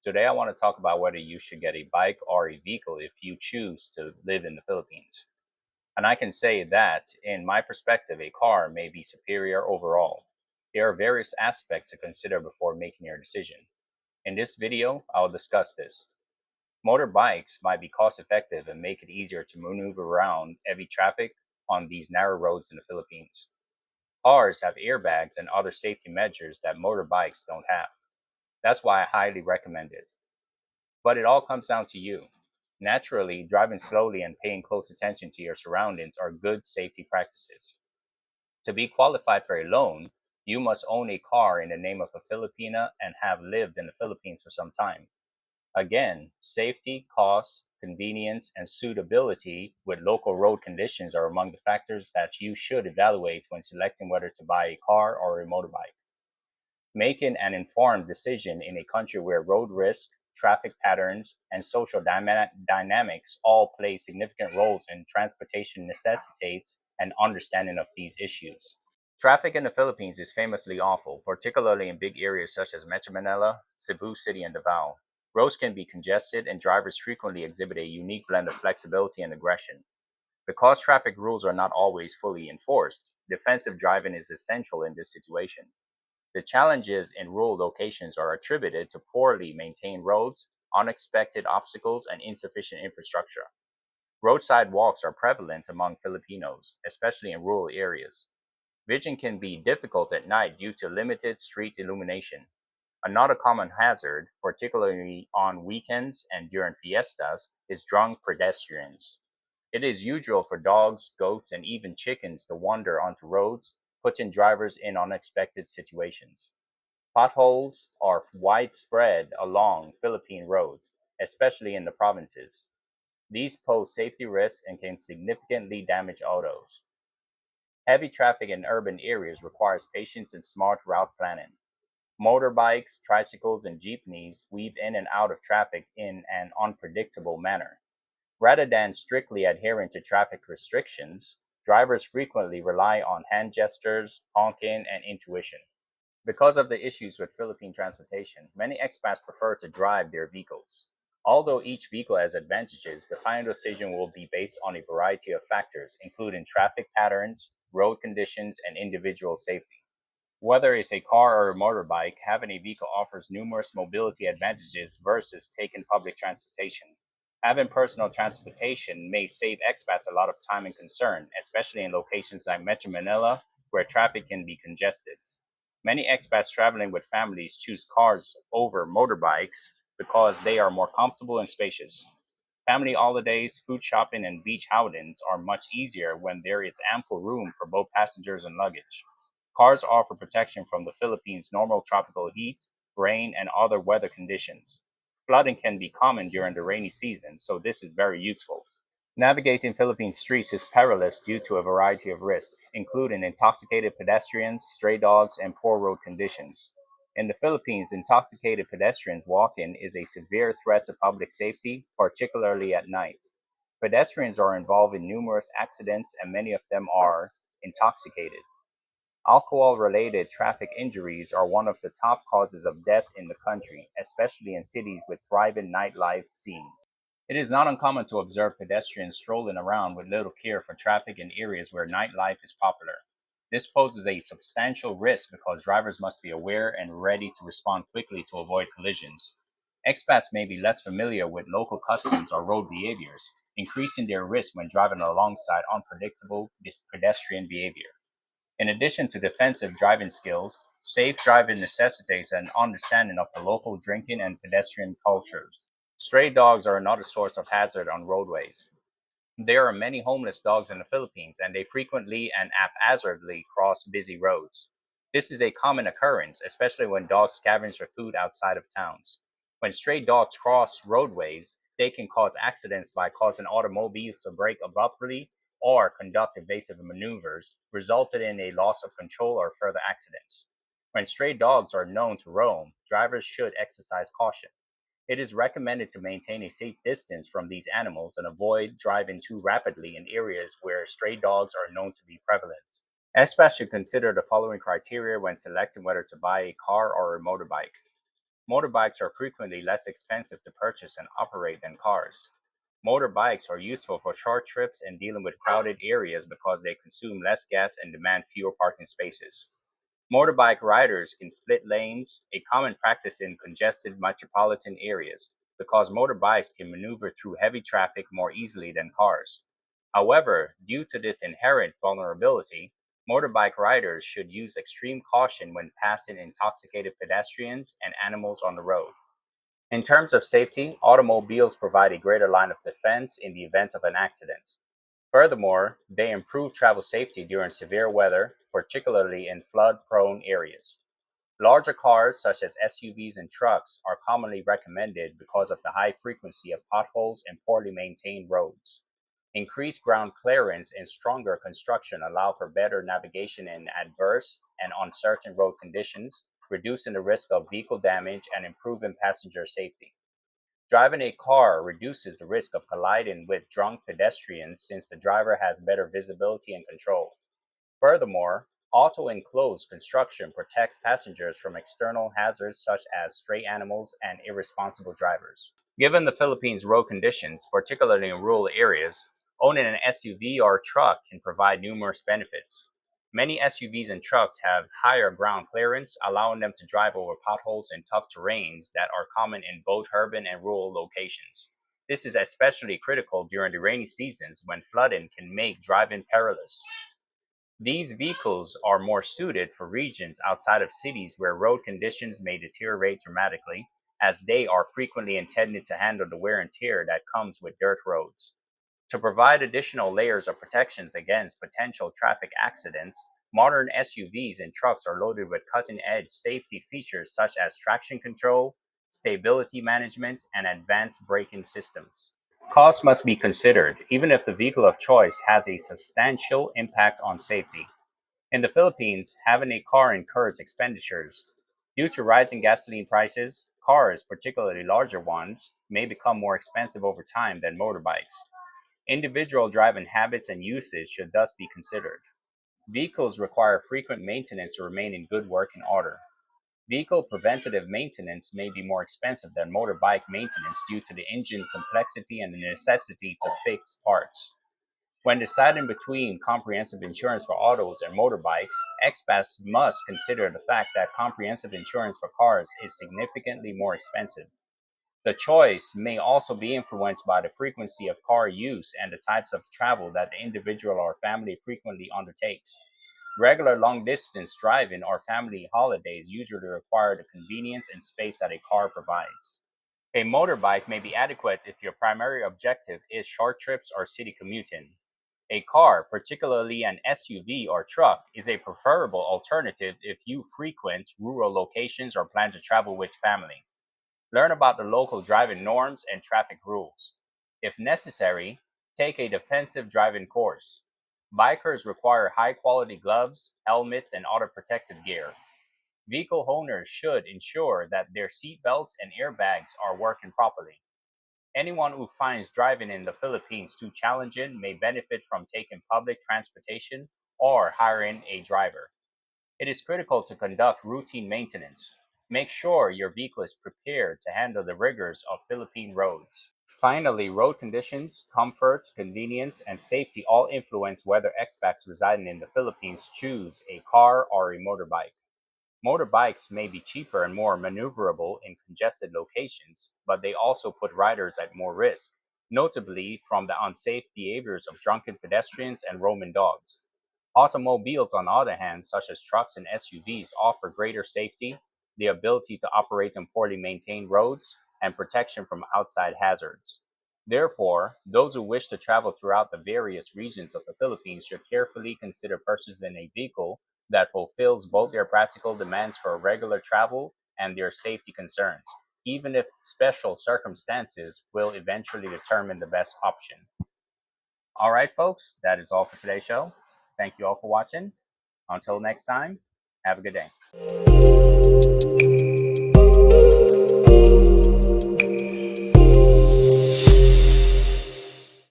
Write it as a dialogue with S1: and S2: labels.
S1: Today, I want to talk about whether you should get a bike or a vehicle if you choose to live in the Philippines. And I can say that, in my perspective, a car may be superior overall. There are various aspects to consider before making your decision. In this video, I'll discuss this. Motorbikes might be cost effective and make it easier to maneuver around heavy traffic on these narrow roads in the Philippines. Cars have airbags and other safety measures that motorbikes don't have. That's why I highly recommend it. But it all comes down to you. Naturally, driving slowly and paying close attention to your surroundings are good safety practices. To be qualified for a loan, you must own a car in the name of a Filipina and have lived in the Philippines for some time. Again, safety, cost, convenience, and suitability with local road conditions are among the factors that you should evaluate when selecting whether to buy a car or a motorbike. Making an informed decision in a country where road risk, traffic patterns, and social dynamics all play significant roles in transportation necessitates an understanding of these issues. Traffic in the Philippines is famously awful, particularly in big areas such as Metro Manila, Cebu City, and Davao. Roads can be congested, and drivers frequently exhibit a unique blend of flexibility and aggression. Because traffic rules are not always fully enforced, defensive driving is essential in this situation. The challenges in rural locations are attributed to poorly maintained roads, unexpected obstacles, and insufficient infrastructure. Roadside walks are prevalent among Filipinos, especially in rural areas. Vision can be difficult at night due to limited street illumination. Another common hazard, particularly on weekends and during fiestas, is drunk pedestrians. It is usual for dogs, goats, and even chickens to wander onto roads, putting drivers in unexpected situations. Potholes are widespread along Philippine roads, especially in the provinces. These pose safety risks and can significantly damage autos. Heavy traffic in urban areas requires patience and smart route planning. Motorbikes, tricycles, and jeepneys weave in and out of traffic in an unpredictable manner. Rather than strictly adhering to traffic restrictions, drivers frequently rely on hand gestures, honking, and intuition. Because of the issues with Philippine transportation, many expats prefer to drive their vehicles. Although each vehicle has advantages, the final decision will be based on a variety of factors, including traffic patterns, road conditions, and individual safety. Whether it's a car or a motorbike, having a vehicle offers numerous mobility advantages versus taking public transportation. Having personal transportation may save expats a lot of time and concern, especially in locations like Metro Manila, where traffic can be congested. Many expats traveling with families choose cars over motorbikes because they are more comfortable and spacious. Family holidays, food shopping, and beach outings are much easier when there is ample room for both passengers and luggage. Cars offer protection from the Philippines' normal tropical heat, rain, and other weather conditions. Flooding can be common during the rainy season, so this is very useful. Navigating Philippine streets is perilous due to a variety of risks, including intoxicated pedestrians, stray dogs, and poor road conditions. In the Philippines, intoxicated pedestrians walking is a severe threat to public safety, particularly at night. Pedestrians are involved in numerous accidents, and many of them are intoxicated. Alcohol related traffic injuries are one of the top causes of death in the country, especially in cities with thriving nightlife scenes. It is not uncommon to observe pedestrians strolling around with little care for traffic in areas where nightlife is popular. This poses a substantial risk because drivers must be aware and ready to respond quickly to avoid collisions. Expats may be less familiar with local customs or road behaviors, increasing their risk when driving alongside unpredictable pedestrian behavior. In addition to defensive driving skills, safe driving necessitates an understanding of the local drinking and pedestrian cultures. Stray dogs are another source of hazard on roadways. There are many homeless dogs in the Philippines, and they frequently and haphazardly cross busy roads. This is a common occurrence, especially when dogs scavenge for food outside of towns. When stray dogs cross roadways, they can cause accidents by causing automobiles to brake abruptly or conduct evasive maneuvers, resulting in a loss of control or further accidents. When stray dogs are known to roam, drivers should exercise caution. It is recommended to maintain a safe distance from these animals and avoid driving too rapidly in areas where stray dogs are known to be prevalent. Expats should consider the following criteria when selecting whether to buy a car or a motorbike. Motorbikes are frequently less expensive to purchase and operate than cars. Motorbikes are useful for short trips and dealing with crowded areas because they consume less gas and demand fewer parking spaces. Motorbike riders can split lanes, a common practice in congested metropolitan areas, because motorbikes can maneuver through heavy traffic more easily than cars. However, due to this inherent vulnerability, motorbike riders should use extreme caution when passing intoxicated pedestrians and animals on the road. In terms of safety, automobiles provide a greater line of defense in the event of an accident. Furthermore, they improve travel safety during severe weather, particularly in flood-prone areas. Larger cars, such as SUVs and trucks, are commonly recommended because of the high frequency of potholes and poorly maintained roads. Increased ground clearance and stronger construction allow for better navigation in adverse and uncertain road conditions, reducing the risk of vehicle damage and improving passenger safety. Driving a car reduces the risk of colliding with drunk pedestrians since the driver has better visibility and control. Furthermore, auto-enclosed construction protects passengers from external hazards such as stray animals and irresponsible drivers. Given the Philippines' road conditions, particularly in rural areas, owning an SUV or truck can provide numerous benefits. Many SUVs and trucks have higher ground clearance, allowing them to drive over potholes and tough terrains that are common in both urban and rural locations. This is especially critical during the rainy seasons when flooding can make driving perilous. These vehicles are more suited for regions outside of cities where road conditions may deteriorate dramatically, as they are frequently intended to handle the wear and tear that comes with dirt roads. To provide additional layers of protections against potential traffic accidents, modern SUVs and trucks are loaded with cutting edge safety features such as traction control, stability management, and advanced braking systems. Cost must be considered, even if the vehicle of choice has a substantial impact on safety. In the Philippines, having a car incurs expenditures. Due to rising gasoline prices, cars, particularly larger ones, may become more expensive over time than motorbikes. Individual driving habits and usage should thus be considered. Vehicles require frequent maintenance to remain in good working order. Vehicle preventative maintenance may be more expensive than motorbike maintenance due to the engine complexity and the necessity to fix parts. When deciding between comprehensive insurance for autos and motorbikes, expats must consider the fact that comprehensive insurance for cars is significantly more expensive. The choice may also be influenced by the frequency of car use and the types of travel that the individual or family frequently undertakes. Regular long distance driving or family holidays usually require the convenience and space that a car provides. A motorbike may be adequate if your primary objective is short trips or city commuting. A car, particularly an SUV or truck, is a preferable alternative if you frequent rural locations or plan to travel with family. Learn about the local driving norms and traffic rules. If necessary, take a defensive driving course. Bikers require high quality gloves, helmets, and other protective gear. Vehicle owners should ensure that their seat belts and airbags are working properly. Anyone who finds driving in the Philippines too challenging may benefit from taking public transportation or hiring a driver. It is critical to conduct routine maintenance. Make sure your vehicle is prepared to handle the rigors of Philippine roads. Finally, road conditions, comfort, convenience, and safety all influence whether expats residing in the Philippines choose a car or a motorbike. Motorbikes may be cheaper and more maneuverable in congested locations, but they also put riders at more risk, notably from the unsafe behaviors of drunken pedestrians and roaming dogs. Automobiles, on the other hand, such as trucks and SUVs, offer greater safety, the ability to operate on poorly maintained roads, and protection from outside hazards. Therefore, those who wish to travel throughout the various regions of the Philippines should carefully consider purchasing a vehicle that fulfills both their practical demands for regular travel and their safety concerns, even if special circumstances will eventually determine the best option. All right, folks, that is all for today's show. Thank you all for watching. Until next time, have a good day.